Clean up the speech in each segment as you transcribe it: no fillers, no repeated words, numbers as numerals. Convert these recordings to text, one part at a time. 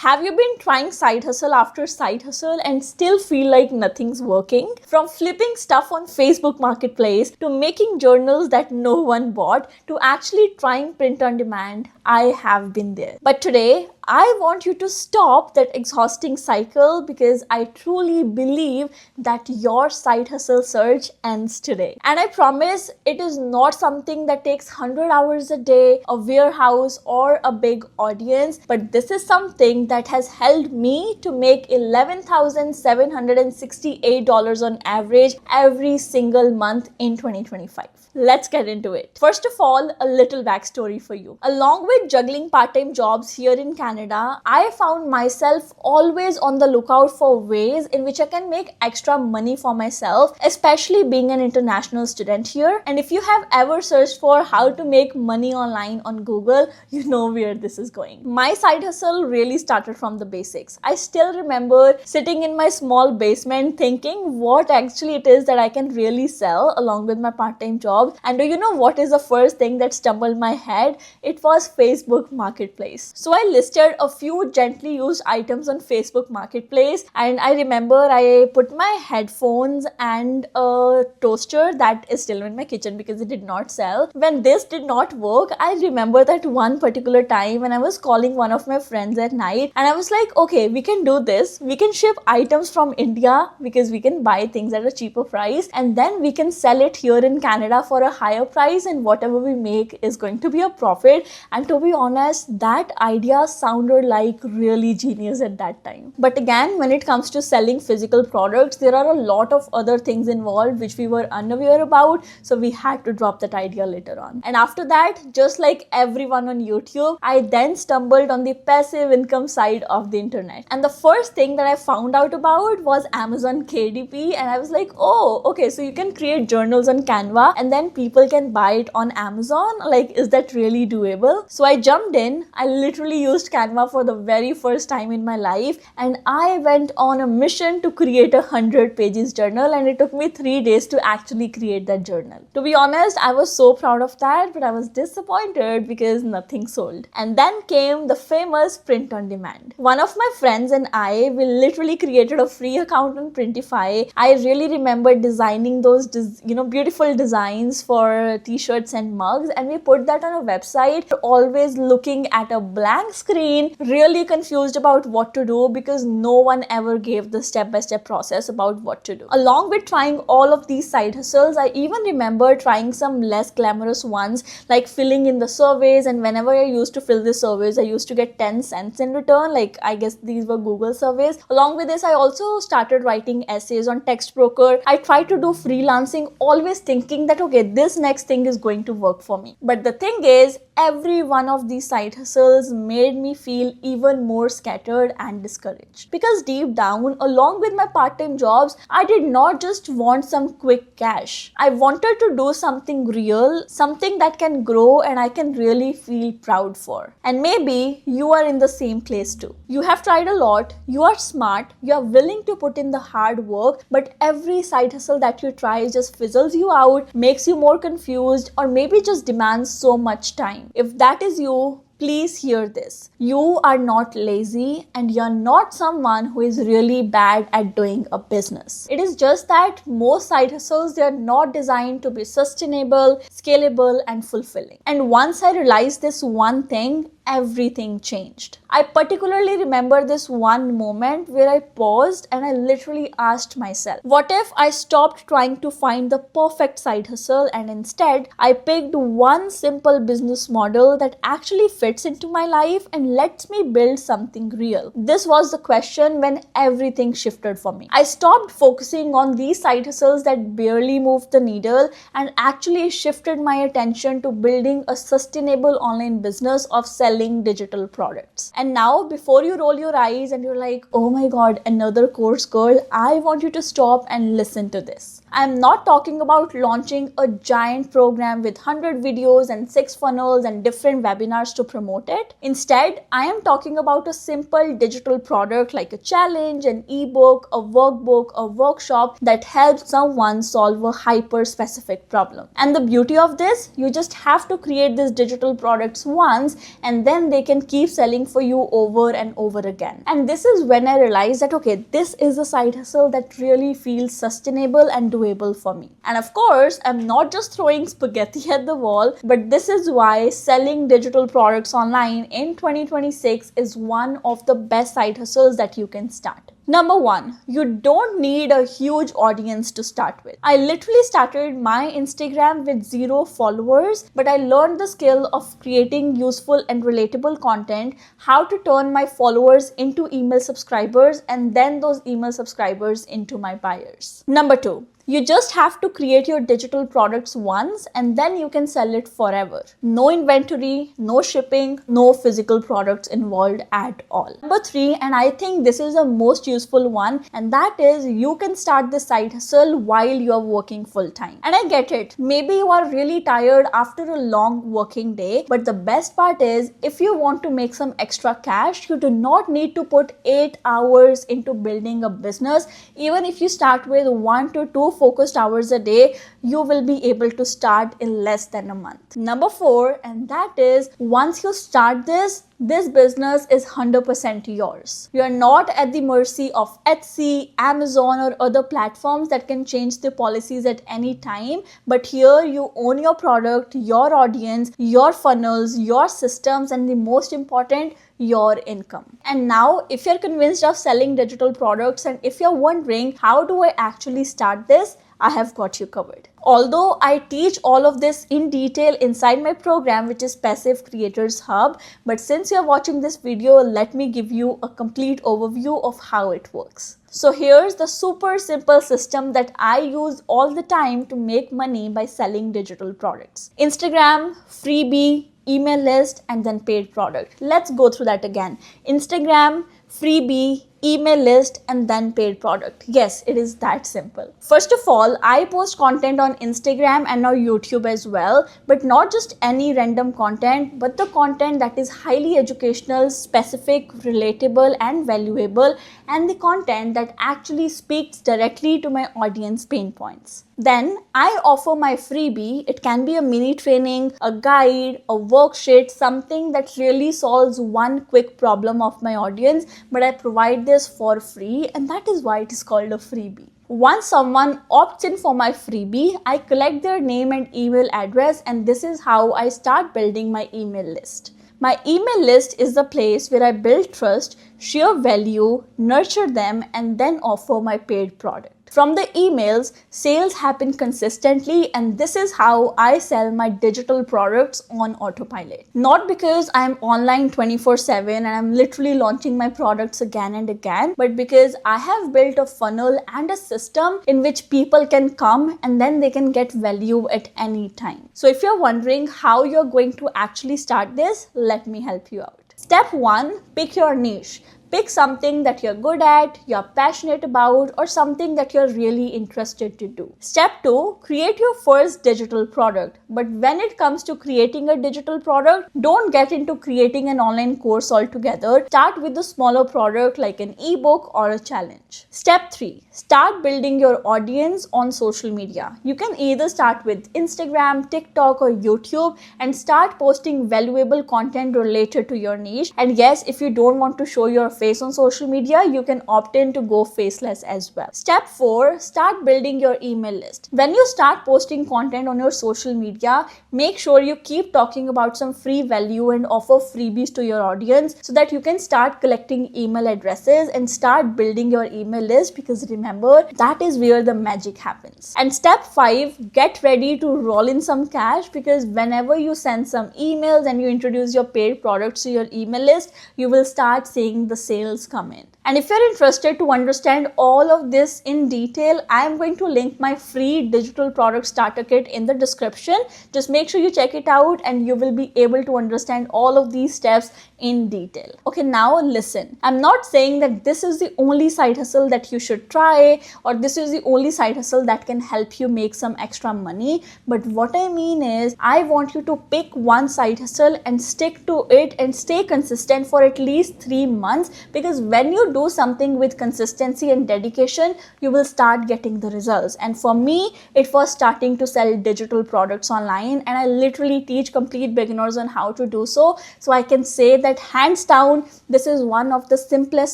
Have you been trying side hustle after side hustle and still feel like nothing's working? From flipping stuff on Facebook Marketplace to making journals that no one bought to actually trying print on demand, I have been there. But today, I want you to stop that exhausting cycle because I truly believe that your side hustle surge ends today. And I promise it is not something that takes 100 hours a day, a warehouse, or a big audience, but this is something that has helped me to make $11,768 on average every single month in 2025. Let's get into it. First of all, a little backstory for you. Along with juggling part-time jobs here in Canada, I found myself always on the lookout for ways in which I can make extra money for myself, especially being an international student here. And if you have ever searched for how to make money online on Google, you know where this is going. My side hustle really started from the basics. I still remember sitting in my small basement thinking what actually it is that I can really sell along with my part-time job. And do you know what is the first thing that stumbled my head? It was Facebook Marketplace. So I listed a few gently used items on Facebook Marketplace, and I remember I put my headphones and a toaster that is still in my kitchen because it did not sell. When this did not work, I remember that one particular time when I was calling one of my friends at night and I was like, okay, we can do this. We can ship items from India because we can buy things at a cheaper price, and then we can sell it here in Canada for a higher price, and whatever we make is going to be a profit. And to be honest, that idea sounded like really genius at that time. But again, when it comes to selling physical products, there are a lot of other things involved which we were unaware about, so we had to drop that idea later on. And after that, just like everyone on YouTube, I then stumbled on the passive income side of the internet. And the first thing that I found out about was Amazon KDP, and I was like, oh, okay, so you can create journals on Canva and then people can buy it on Amazon. Like, is that really doable? So I jumped in. I literally used Canva for the very first time in my life, and I went on a mission to create a 100 pages journal, and it took me 3 days to actually create that journal. To be honest, I was so proud of that, but I was disappointed because nothing sold. And then came the famous print on demand. One of my friends and I, we literally created a free account on Printify. I really remember designing those beautiful designs for t-shirts and mugs, and we put that on a website, always looking at a blank screen, really confused about what to do because no one ever gave the step-by-step process about what to do. Along with trying all of these side hustles, I even remember trying some less glamorous ones like filling in the surveys, and whenever I used to fill the surveys, I used to get 10 cents in return. Like, I guess these were Google surveys. Along with this, I also started writing essays on Textbroker. I tried to do freelancing, always thinking that okay, this next thing is going to work for me. But the thing is, every one of these side hustles made me feel even more scattered and discouraged. Because deep down, along with my part-time jobs, I did not just want some quick cash. I wanted to do something real, something that can grow and I can really feel proud for. And maybe you are in the same place too. You have tried a lot, you are smart, you are willing to put in the hard work, but every side hustle that you try just fizzles you out, makes you more confused, or maybe just demands so much time. If that is you, please hear this. You are not lazy and you're not someone who is really bad at doing a business. It is just that most side hustles, they are not designed to be sustainable, scalable, and fulfilling. And once I realized this one thing, everything changed. I particularly remember this one moment where I paused and I literally asked myself, what if I stopped trying to find the perfect side hustle and instead I picked one simple business model that actually fits into my life and lets me build something real? This was the question when everything shifted for me. I stopped focusing on these side hustles that barely moved the needle and actually shifted my attention to building a sustainable online business of selling digital products. And now, before you roll your eyes and you're like, oh my god, another course girl, I want you to stop and listen to this. I'm not talking about launching a giant program with 100 videos and 6 funnels and different webinars to promote it. Instead, I am talking about a simple digital product like a challenge, an ebook, a workbook, a workshop that helps someone solve a hyper-specific problem. And the beauty of this, you just have to create these digital products once and and then they can keep selling for you over and over again. And this is when I realized that, okay, this is a side hustle that really feels sustainable and doable for me. And of course, I'm not just throwing spaghetti at the wall, but this is why selling digital products online in 2026 is one of the best side hustles that you can start. Number one, you don't need a huge audience to start with. I literally started my Instagram with 0 followers, but I learned the skill of creating useful and relatable content, how to turn my followers into email subscribers, and then those email subscribers into my buyers. Number two, you just have to create your digital products once and then you can sell it forever. No inventory, no shipping, no physical products involved at all. Number three, and I think this is the most useful one, and that is you can start the side hustle while you are working full time. And I get it. Maybe you are really tired after a long working day, but the best part is if you want to make some extra cash, you do not need to put 8 hours into building a business. Even if you start with 1 to 2 focused hours a day, you will be able to start in less than a month. Number 4, and that is once you start this business is 100% yours. You are not at the mercy of Etsy, Amazon, or other platforms that can change the policies at any time. But here you own your product, your audience, your funnels, your systems, and the most important, your income. And now, if you're convinced of selling digital products and if you're wondering how do I actually start this, I have got you covered. Although I teach all of this in detail inside my program, which is Passive Creators Hub, but since you're watching this video, let me give you a complete overview of how it works. So here's the super simple system that I use all the time to make money by selling digital products. Instagram, freebie, email list, and then paid product. Let's go through that again. Instagram, freebie, email list, and then paid product. Yes, it is that simple. First of all, I post content on Instagram and now YouTube as well, but not just any random content, but the content that is highly educational, specific, relatable, and valuable, and the content that actually speaks directly to my audience pain points. Then I offer my freebie. It can be a mini training, a guide, a worksheet, something that really solves one quick problem of my audience, but I provide this for free, and that is why it is called a freebie. Once someone opts in for my freebie, I collect their name and email address, and this is how I start building my email list. My email list is the place where I build trust, share value, nurture them, and then offer my paid product. From the emails, sales happen consistently, and this is how I sell my digital products on autopilot. Not because I'm online 24/7 and I'm literally launching my products again and again, but because I have built a funnel and a system in which people can come and then they can get value at any time. So if you're wondering how you're going to actually start this, let me help you out. Step 1, pick your niche. Pick something that you're good at, you're passionate about, or something that you're really interested to do. Step 2, create your first digital product. But when it comes to creating a digital product, don't get into creating an online course altogether. Start with a smaller product like an ebook or a challenge. Step 3, start building your audience on social media. You can either start with Instagram, TikTok, or YouTube and start posting valuable content related to your niche. And yes, if you don't want to show your face on social media, you can opt in to go faceless as well. Step 4, start building your email list. When you start posting content on your social media, make sure you keep talking about some free value and offer freebies to your audience so that you can start collecting email addresses and start building your email list, because remember, that is where the magic happens. And step 5, get ready to roll in some cash, because whenever you send some emails and you introduce your paid products to your email list, you will start seeing the sales come in. And if you're interested to understand all of this in detail, I am going to link my free digital product starter kit in the description. Just make sure you check it out and you will be able to understand all of these steps in detail. Okay, now listen. I'm not saying that this is the only side hustle that you should try, or this is the only side hustle that can help you make some extra money. But what I mean is, I want you to pick one side hustle and stick to it and stay consistent for at least 3 months, because when you do do something with consistency and dedication, you will start getting the results. And for me, it was starting to sell digital products online, and I literally teach complete beginners on how to do so. So I can say that hands down, this is one of the simplest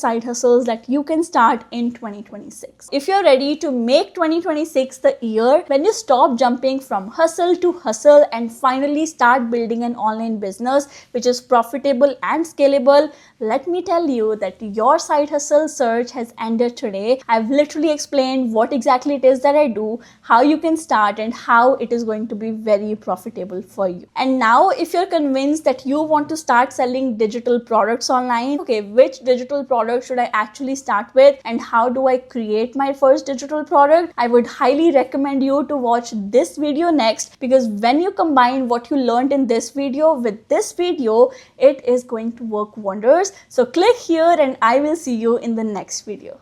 side hustles that you can start in 2026. If you're ready to make 2026 the year when you stop jumping from hustle to hustle and finally start building an online business which is profitable and scalable, let me tell you that your side hustle search has ended today. I've literally explained what exactly it is that I do, how you can start, and how it is going to be very profitable for you. And now, if you're convinced that you want to start selling digital products online, okay, which digital product should I actually start with and how do I create my first digital product? I would highly recommend you to watch this video next, because when you combine what you learned in this video with this video, it is going to work wonders. So click here and I will see you in the next video.